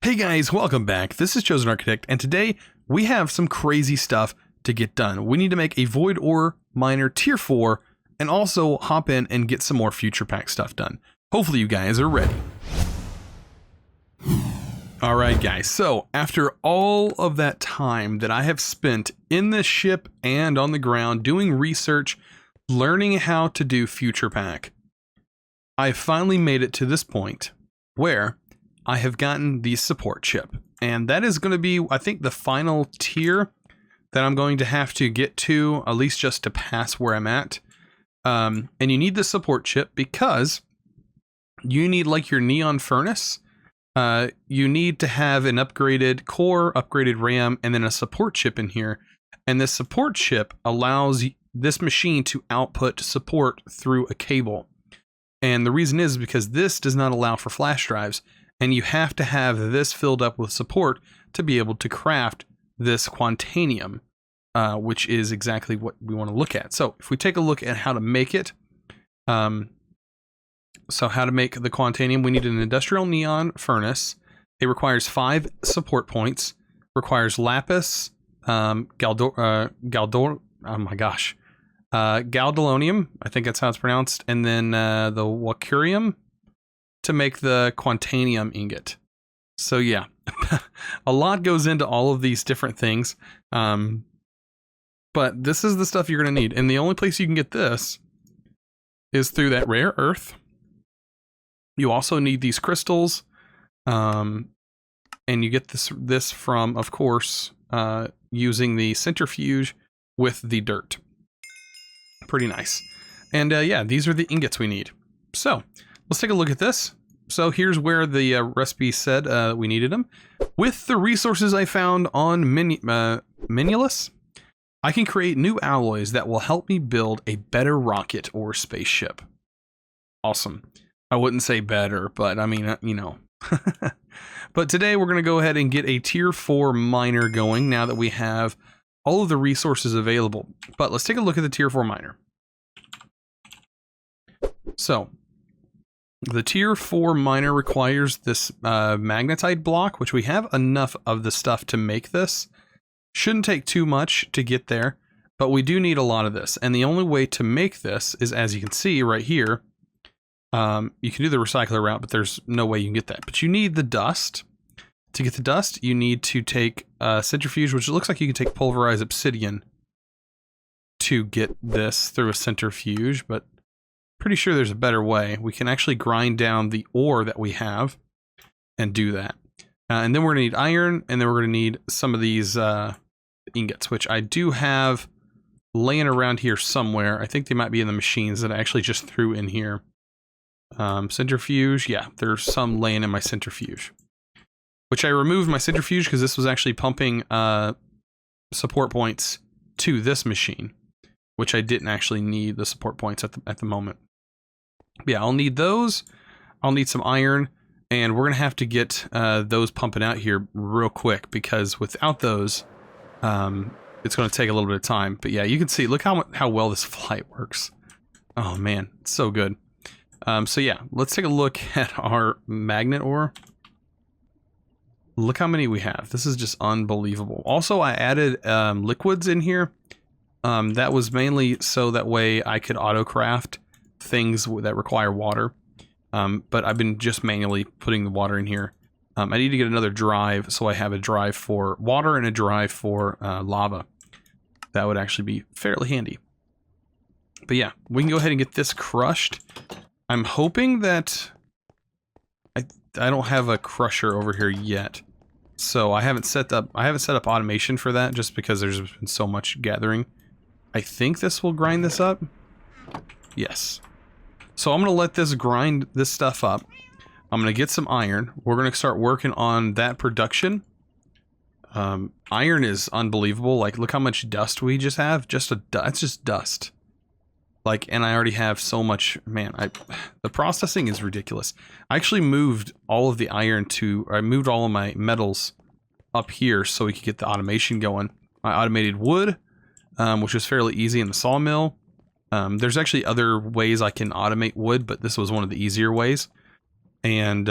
Hey guys, welcome back. This is ChosenArchitect, and today we have some crazy stuff to get done. We need to make a void ore miner tier 4 and also hop in and get some more Futurepack stuff done. Hopefully you guys are ready. Alright guys, so after all of that time that I have spent in this ship and on the ground doing research, learning how to do Futurepack, I finally made it to this point where I have gotten the support chip, and that is going to be, I think, the final tier that I'm going to have to get to, at least just to pass where I'm at. And you need the support chip because you need like your neon furnace. You need to have an upgraded core, upgraded RAM, and then a support chip in here. And this support chip allows this machine to output support through a cable. And the reason is because this does not allow for flash drives. And you have to have this filled up with support to be able to craft this Quantanium, which is exactly what we want to look at. So if we take a look at how to make it, so how to make the Quantanium, we need an industrial neon furnace. It requires 5 support points, requires lapis, Galdolonium, I think that's how it's pronounced, and then the Wacurium to make the Quantanium ingot. So yeah, a lot goes into all of these different things. But this is the stuff you're going to need. And the only place you can get this is through that rare earth. You also need these crystals. And you get this from, of course, using the centrifuge with the dirt. Pretty nice. And yeah, these are the ingots we need. So let's take a look at this. So here's where the recipe said we needed them. With the resources I found on Minulus, I can create new alloys that will help me build a better rocket or spaceship. Awesome. I wouldn't say better, but I mean, you know. But today we're going to go ahead and get a tier 4 miner going now that we have all of the resources available. But let's take a look at the tier 4 miner. So the tier 4 miner requires this magnetite block, which we have enough of the stuff to make this. Shouldn't take too much to get there, but we do need a lot of this. And the only way to make this is, as you can see right here, you can do the recycler route, but there's no way you can get that. But you need the dust. To get the dust, you need to take centrifuge, which it looks like you can take pulverized obsidian to get this through a centrifuge, but pretty sure there's a better way. We can actually grind down the ore that we have and do that. And then we're going to need iron, and then we're going to need some of these ingots, which I do have laying around here somewhere. I think they might be in the machines that I actually just threw in here. Centrifuge, yeah, there's some laying in my centrifuge. Which I removed my centrifuge because this was actually pumping support points to this machine, which I didn't actually need the support points at the moment. But yeah, I'll need those. I'll need some iron, and we're gonna have to get those pumping out here real quick because without those, it's gonna take a little bit of time. But yeah, you can see, look how well this flight works. Oh man, it's so good. So yeah, let's take a look at our magnet ore. Look how many we have. This is just unbelievable. Also, I added liquids in here. That was mainly so that way I could auto-craft things that require water. But I've been just manually putting the water in here. I need to get another drive, so I have a drive for water and a drive for lava. That would actually be fairly handy. But yeah, we can go ahead and get this crushed. I'm hoping that I don't have a crusher over here yet, so I haven't set up automation for that just because there's been so much gathering. I think this will grind this up. Yes. So I'm gonna let this grind this stuff up. I'm gonna get some iron. We're gonna start working on that production. Iron is unbelievable. Like, look how much dust we just have. It's just dust. Like, and I already have so much, man, the processing is ridiculous. I actually moved all of the iron I moved all of my metals up here so we could get the automation going. I automated wood, which was fairly easy in the sawmill. There's actually other ways I can automate wood, but this was one of the easier ways. And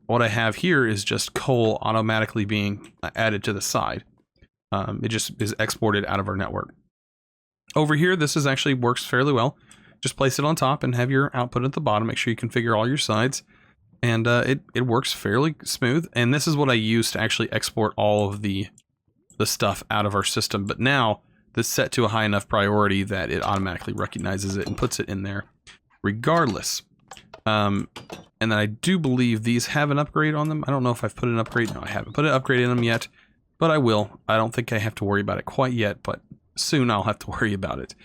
what I have here is just coal automatically being added to the side. It just is exported out of our network. Over here, this is actually works fairly well. Just place it on top and have your output at the bottom. Make sure you configure all your sides. And it works fairly smooth. And this is what I use to actually export all of the stuff out of our system. But now, this is set to a high enough priority that it automatically recognizes it and puts it in there regardless. And then I do believe these have an upgrade on them. I don't know if I've put an upgrade. No, I haven't put an upgrade in them yet. But I will. I don't think I have to worry about it quite yet. But soon I'll have to worry about it.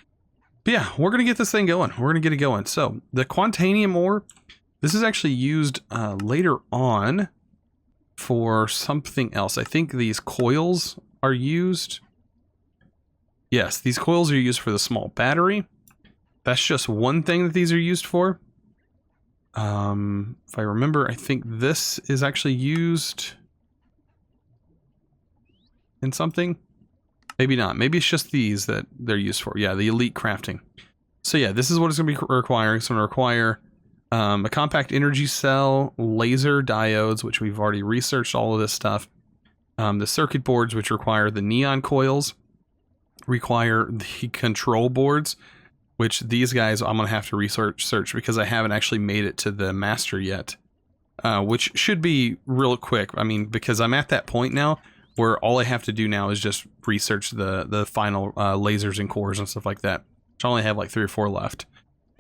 But yeah, we're going to get this thing going. We're going to get it going. So, the Quantanium ore, this is actually used later on for something else. I think these coils are used. Yes, these coils are used for the small battery. That's just one thing that these are used for. If I remember, I think this is actually used in something. Maybe not. Maybe it's just these that they're used for. Yeah, the elite crafting. So yeah, this is what it's going to be requiring. It's going to require a compact energy cell, laser diodes, which we've already researched all of this stuff. The circuit boards, which require the neon coils, require the control boards, which these guys I'm going to have to search because I haven't actually made it to the master yet, which should be real quick. I mean, because I'm at that point now where all I have to do now is just research the final lasers and cores and stuff like that, which I only have like 3 or 4 left.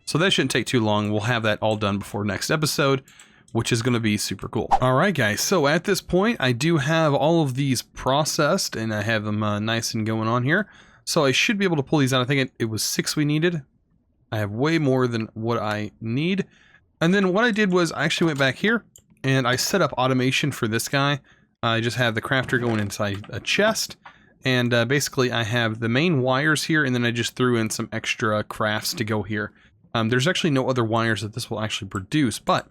So that shouldn't take too long. We'll have that all done before next episode, which is going to be super cool. All right, guys. So at this point, I do have all of these processed, and I have them nice and going on here. So I should be able to pull these out. I think it was 6 we needed. I have way more than what I need. And then what I did was I actually went back here, and I set up automation for this guy. I just have the crafter going inside a chest, and basically I have the main wires here, and then I just threw in some extra crafts to go here. There's actually no other wires that this will actually produce, but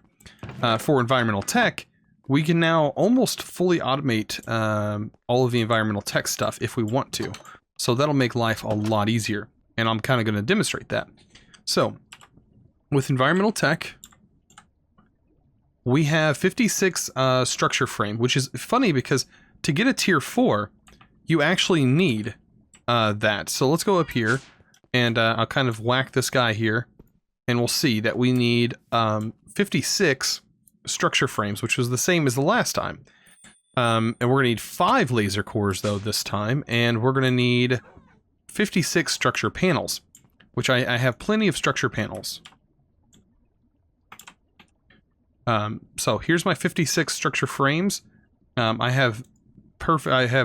for environmental tech, we can now almost fully automate all of the environmental tech stuff if we want to. So that'll make life a lot easier, and I'm kind of going to demonstrate that. So, with environmental tech, we have 56 structure frame, which is funny because to get a tier 4, you actually need that. So let's go up here, and I'll kind of whack this guy here, and we'll see that we need 56 structure frames, which was the same as the last time. And we're going to need 5 laser cores, though, this time, and we're going to need 56 structure panels, which I have plenty of structure panels. So here's my 56 structure frames. I have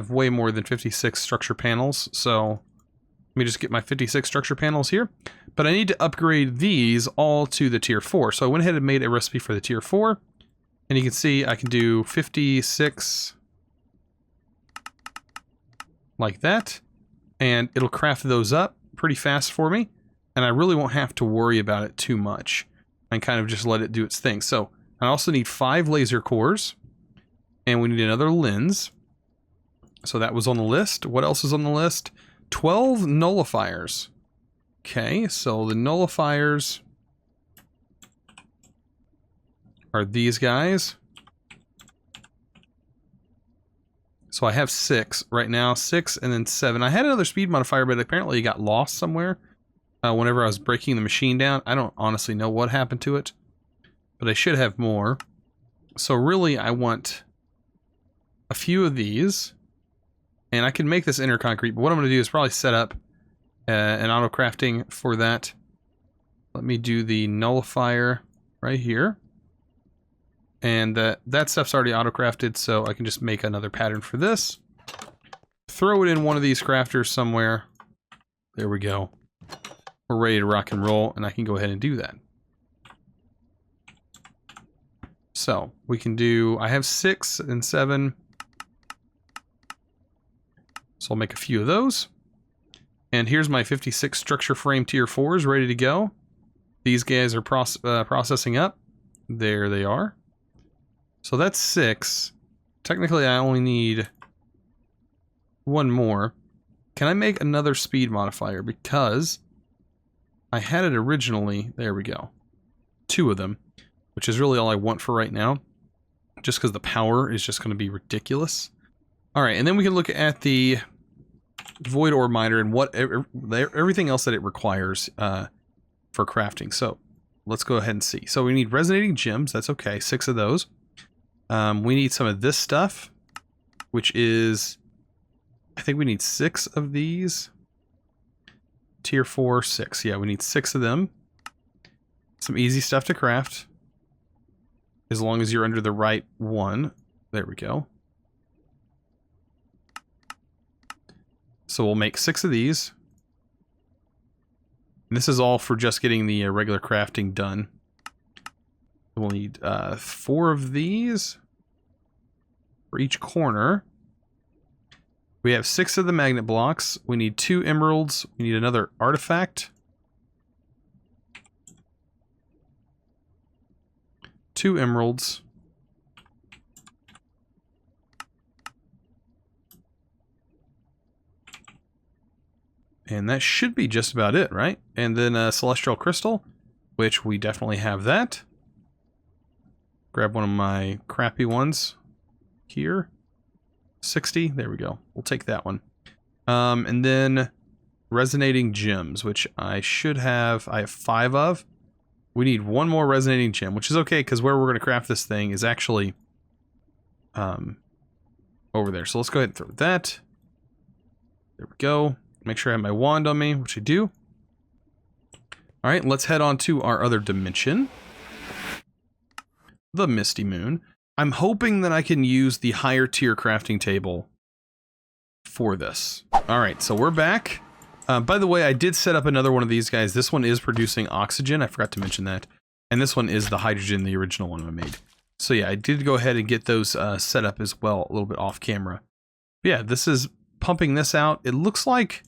way more than 56 structure panels, so let me just get my 56 structure panels here. But I need to upgrade these all to the tier 4. So I went ahead and made a recipe for the tier 4. And you can see I can do 56 like that. And it'll craft those up pretty fast for me. And I really won't have to worry about it too much. And kind of just let it do its thing. So I also need 5 laser cores. And we need another lens. So that was on the list. What else is on the list? 12 nullifiers. Okay, so the nullifiers are these guys. So I have 6 right now, 6 and then 7. I had another speed modifier, but apparently it got lost somewhere whenever I was breaking the machine down. I don't honestly know what happened to it, but I should have more. So really I want a few of these, and I can make this inner concrete, but what I'm going to do is probably set up an auto crafting for that. Let me do the nullifier right here. And that stuff's already auto-crafted, so I can just make another pattern for this. Throw it in one of these crafters somewhere. There we go. We're ready to rock and roll, and I can go ahead and do that. So, we can do... I have 6 and 7. So I'll make a few of those. And here's my 56 structure frame tier 4s ready to go. These guys are processing up. There they are. So that's 6. Technically, I only need 1 more. Can I make another speed modifier? Because I had it originally. There we go. 2 of them. which is really all I want for right now, just because the power is just going to be ridiculous. All right, and then we can look at the void ore miner and what everything else that it requires for crafting. So let's go ahead and see. So we need resonating gems. That's okay. 6 of those. We need some of this stuff, which is, I think we need 6 of these. Tier 4, 6. Yeah, we need 6 of them. Some easy stuff to craft, as long as you're under the right one. There we go. So we'll make 6 of these. And this is all for just getting the regular crafting done. We'll need 4 of these for each corner. We have 6 of the magnet blocks. We need 2 emeralds. We need another artifact. 2 emeralds. And that should be just about it, right? And then a celestial crystal, which we definitely have that. Grab one of my crappy ones here. 60, there we go. We'll take that one. And then resonating gems, which I should have, I have 5 of. We need 1 more resonating gem, which is okay, because where we're going to craft this thing is actually over there. So let's go ahead and throw that. There we go. Make sure I have my wand on me, which I do. All right, let's head on to our other dimension. The Misty Moon. I'm hoping that I can use the higher tier crafting table for this. All right, so we're back. By the way, I did set up another one of these guys. This one is producing oxygen. I forgot to mention that. And this one is the hydrogen, the original one I made. So yeah, I did go ahead and get those set up as well, a little bit off camera. But yeah, this is pumping this out. It looks like,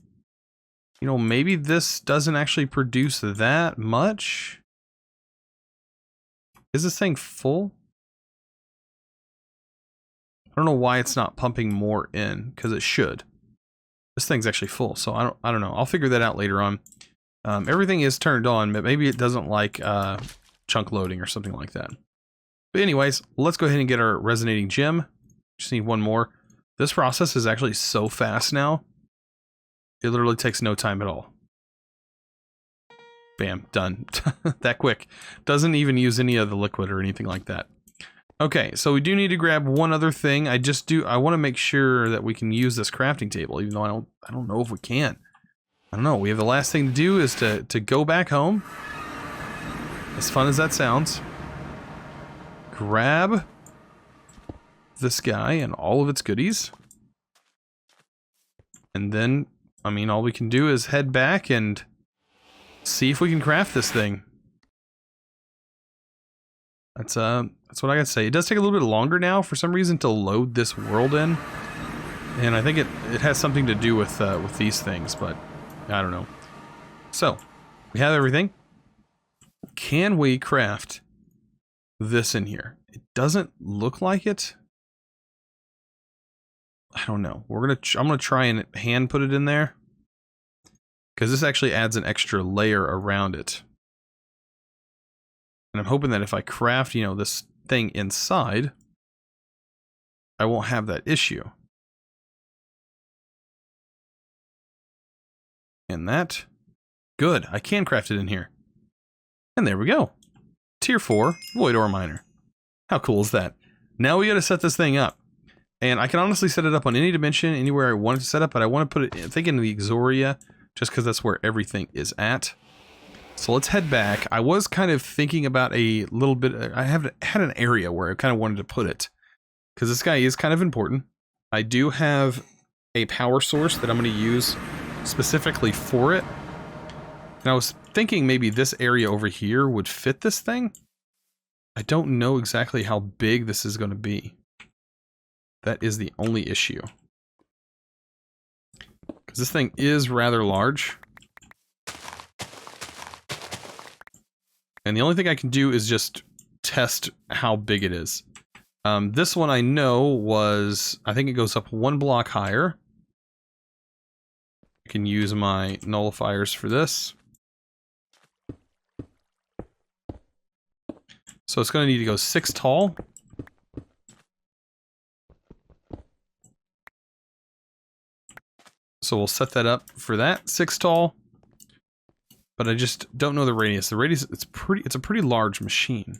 you know, maybe this doesn't actually produce that much. Is this thing full? I don't know why it's not pumping more in, because it should. This thing's actually full, so I don't know. I'll figure that out later on. Everything is turned on, but maybe it doesn't like chunk loading or something like that. But anyways, let's go ahead and get our resonating gem. Just need 1 more. This process is actually so fast now. It literally takes no time at all. Bam, done. That quick. Doesn't even use any of the liquid or anything like that. Okay, so we do need to grab one other thing. I want to make sure that we can use this crafting table, even though I don't know if we can. I don't know. We have the last thing to do is to go back home. As fun as that sounds. Grab this guy and all of its goodies. And then, I mean, all we can do is head back and see if we can craft this thing. That's what I gotta say. It does take a little bit longer now for some reason to load this world in, and I think it has something to do with these things, but I don't know. So we have everything. Can we craft this in here? It doesn't look like it. I don't know. I'm gonna try and hand put it in there, because this actually adds an extra layer around it. And I'm hoping that if I craft, you know, this thing inside, I won't have that issue. And that, good. I can craft it in here. And there we go. Tier 4 void ore miner. How cool is that? Now we got to set this thing up. And I can honestly set it up on any dimension, anywhere I want it to set up, but I want to put it, I think, in the Exoria, just because that's where everything is at. So let's head back. I was kind of thinking about a little bit, I had an area where I kind of wanted to put it, because this guy is kind of important. I do have a power source that I'm going to use specifically for it. And I was thinking maybe this area over here would fit this thing. I don't know exactly how big this is going to be. That is the only issue. Because this thing is rather large. And the only thing I can do is just test how big it is. This one I know was, I think it goes up 1 block higher. I can use my nullifiers for this. So it's going to need to go 6 tall. So we'll set that up for that, 6 tall. But I just don't know the radius. The radius, it's a pretty large machine.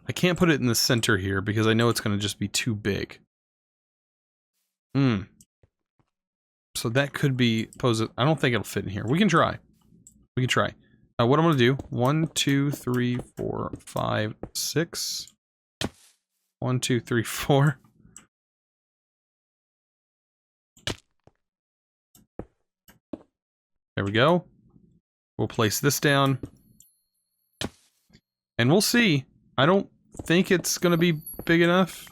I can't put it in the center here because I know it's going to just be too big. So that could be I don't think it'll fit in here. We can try. We can try. What I'm going to do, 1, 2, 3, 4, 5, 6. 1, 2, 3, 4. There we go. We'll place this down. And we'll see. I don't think it's going to be big enough.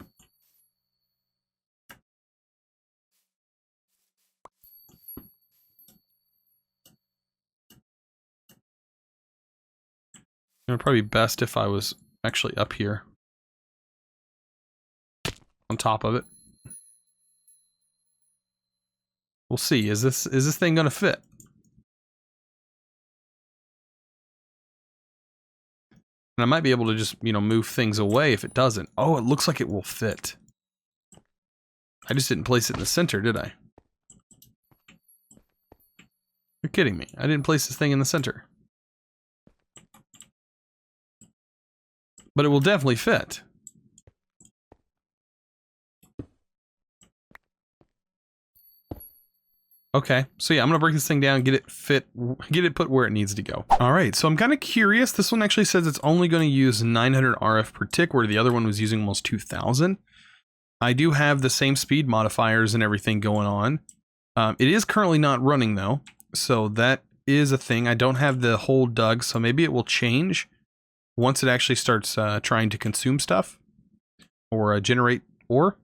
It would probably be best if I was actually up here. On top of it. We'll see. Is this thing going to fit? And I might be able to just, you know, move things away if it doesn't. Oh, it looks like it will fit. I just didn't place it in the center, did I? You're kidding me. I didn't place this thing in the center. But it will definitely fit. Okay, so yeah, I'm gonna break this thing down, get it put where it needs to go. All right, so I'm kind of curious. This one actually says it's only going to use 900 RF per tick, where the other one was using almost 2,000. I do have the same speed modifiers and everything going on. It is currently not running though, so that is a thing. I don't have the hole dug, so maybe it will change once it actually starts trying to consume stuff or generate ore.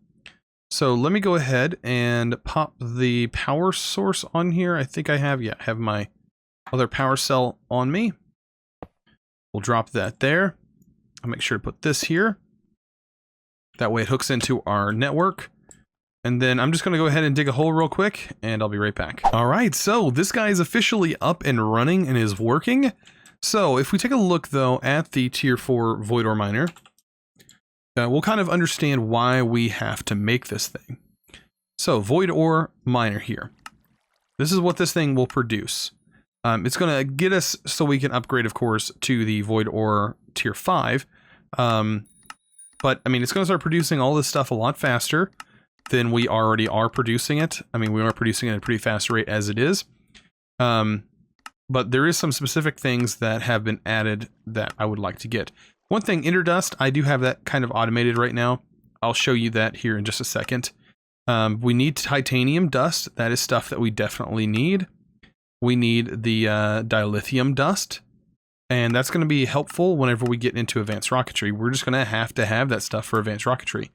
So let me go ahead and pop the power source on here. I think I have my other power cell on me. We'll drop that there. I'll make sure to put this here. That way it hooks into our network. And then I'm just going to go ahead and dig a hole real quick, and I'll be right back. All right, so this guy is officially up and running and is working. So if we take a look, though, at the Tier 4 Void Ore Miner, we'll kind of understand why we have to make this thing. So, Void Ore Miner here. This is what this thing will produce. It's going to get us so we can upgrade, of course, to the Void Ore Tier 5. But, I mean, it's going to start producing all this stuff a lot faster than we already are producing it. I mean, we are producing it at a pretty fast rate as it is. But there is some specific things that have been added that I would like to get. One thing, Interdust, I do have that kind of automated right now. I'll show you that here in just a second. We need titanium dust. That is stuff that we definitely need. We need the dilithium dust. And that's going to be helpful whenever we get into advanced rocketry. We're just going to have that stuff for advanced rocketry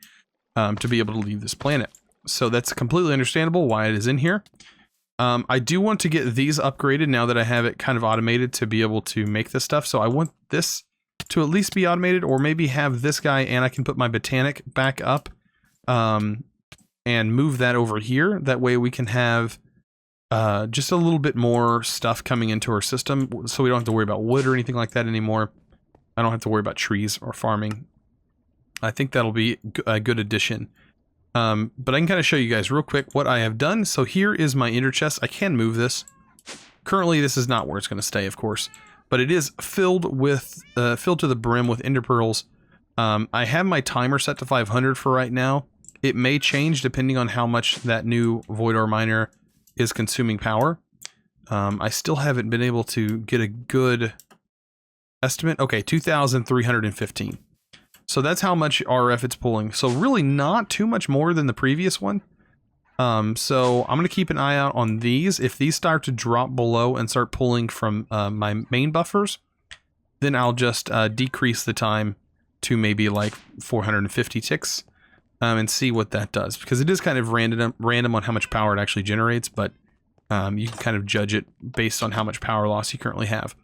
to be able to leave this planet. So that's completely understandable why it is in here. I do want to get these upgraded now that I have it kind of automated to be able to make this stuff. So I want this to at least be automated, or maybe have this guy and I can put my Botanic back up and move that over here. That way we can have just a little bit more stuff coming into our system, so we don't have to worry about wood or anything like that anymore. I don't have to worry about trees or farming. I think that'll be a good addition. But I can kind of show you guys real quick what I have done. So here is my ender chest. I can move this. Currently, this is not where it's going to stay, of course. But it is filled with filled to the brim with ender pearls. I have my timer set to 500 for right now. It may change depending on how much that new Void Ore Miner is consuming power. I still haven't been able to get a good estimate. Okay, 2,315. So that's how much RF it's pulling. So really not too much more than the previous one. So I'm going to keep an eye out on these. If these start to drop below and start pulling from my main buffers, then I'll just decrease the time to maybe like 450 ticks and see what that does. Because it is kind of random on how much power it actually generates, but you can kind of judge it based on how much power loss you currently have.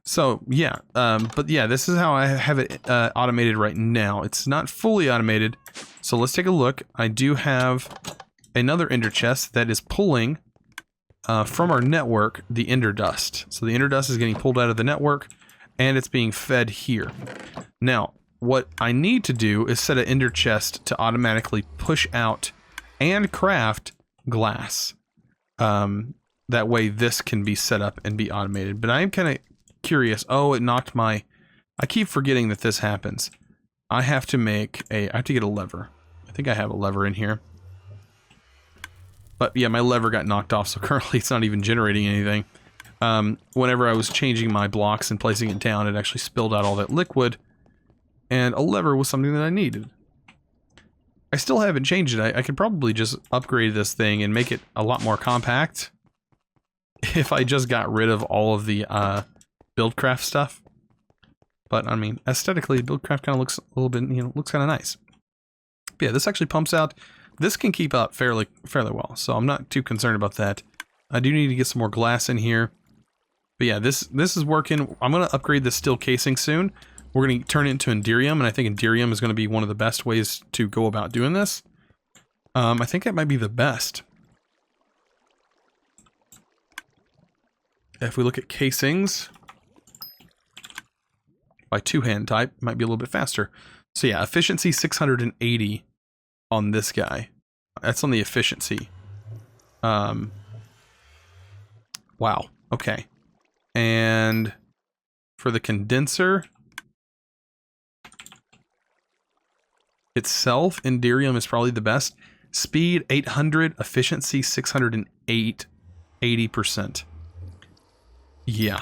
So yeah, but yeah, this is how I have it automated right now. It's not fully automated, so let's take a look. I do have another ender chest that is pulling from our network the ender dust. So the ender dust is getting pulled out of the network. and it's being fed here. Now, what I need to do is set an ender chest to automatically push out and craft glass. That way this can be set up and be automated. But I'm kind of curious. Oh, it knocked my... I keep forgetting that this happens. I have to make a... I have to get a lever. I think I have a lever in here. But yeah, my lever got knocked off, so currently it's not even generating anything. Whenever I was changing my blocks and placing it down, it actually spilled out all that liquid. And a lever was something that I needed. I still haven't changed it. I could probably just upgrade this thing and make it a lot more compact. If I just got rid of all of the Buildcraft stuff. But, I mean, aesthetically, Buildcraft kind of looks a little bit, you know, looks kind of nice. But yeah, this actually pumps out. This can keep up fairly well, so I'm not too concerned about that. I do need to get some more glass in here. But yeah, this is working. I'm going to upgrade the steel casing soon. We're going to turn it into Enderium, and I think Enderium is going to be one of the best ways to go about doing this. I think that might be the best. If we look at casings by two-hand type, it might be a little bit faster. So yeah, efficiency 680 on this guy. That's on the efficiency. Wow. Okay. And for the condenser itself, Enderium is probably the best. Speed 800, efficiency 608, 80%. Yeah.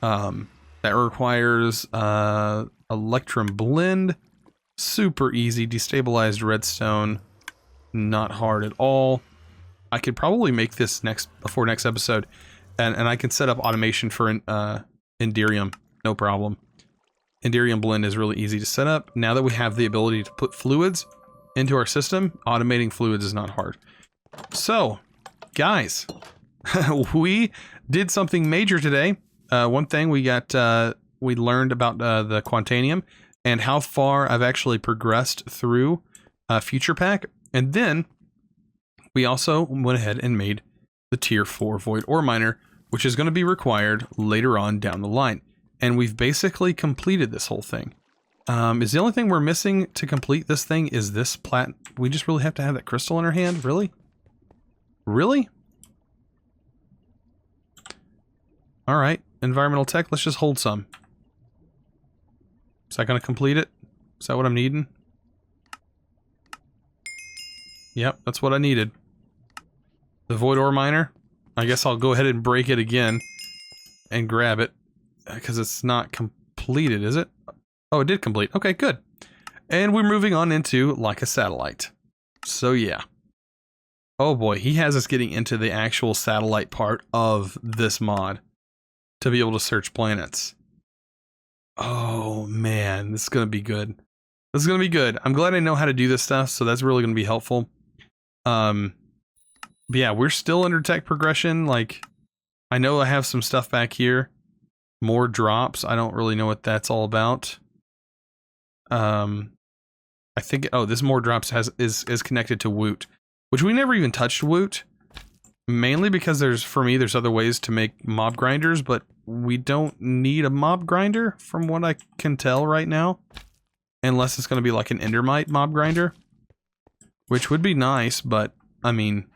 That requires Electrum Blend. Super easy. Destabilized redstone. Not hard at all. I could probably make this before next episode. And I can set up automation for Enderium. No problem. Enderium Blend is really easy to set up. Now that we have the ability to put fluids into our system, automating fluids is not hard. So, guys, we did something major today. One thing we learned about the Quantanium and how far I've actually progressed through Futurepack. And then we also went ahead and made the tier 4 void ore miner, which is going to be required later on down the line. And we've basically completed this whole thing. Is the only thing we're missing to complete this thing is this plat. We just really have to have that crystal in our hand? Really? Really? All right. Environmental tech, let's just hold some. Is that going to complete it? Is that what I'm needing? Yep, that's what I needed. The void ore miner. I guess I'll go ahead and break it again and grab it because it's not completed, is it? Oh, it did complete. Okay, good. And we're moving on into like a satellite. So yeah. Oh boy, he has us getting into the actual satellite part of this mod to be able to search planets. Oh man, this is going to be good. This is going to be good. I'm glad I know how to do this stuff, so that's really going to be helpful. But yeah, we're still under tech progression. Like, I know I have some stuff back here. More drops. I don't really know what that's all about. I think, oh, this more drops is connected to Woot, which we never even touched Woot. Mainly because for me, there's other ways to make mob grinders, but we don't need a mob grinder from what I can tell right now. Unless it's going to be like an Endermite mob grinder. Which would be nice, but, I mean,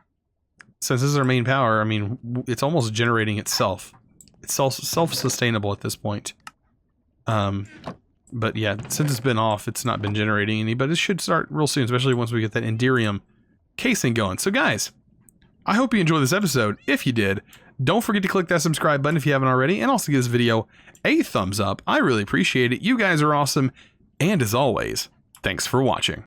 since this is our main power, I mean, it's almost generating itself. It's self-sustainable at this point. But yeah, since it's been off, it's not been generating any, but it should start real soon, especially once we get that Enderium casing going. So guys, I hope you enjoyed this episode. If you did, don't forget to click that subscribe button if you haven't already, and also give this video a thumbs up. I really appreciate it. You guys are awesome. And as always, thanks for watching.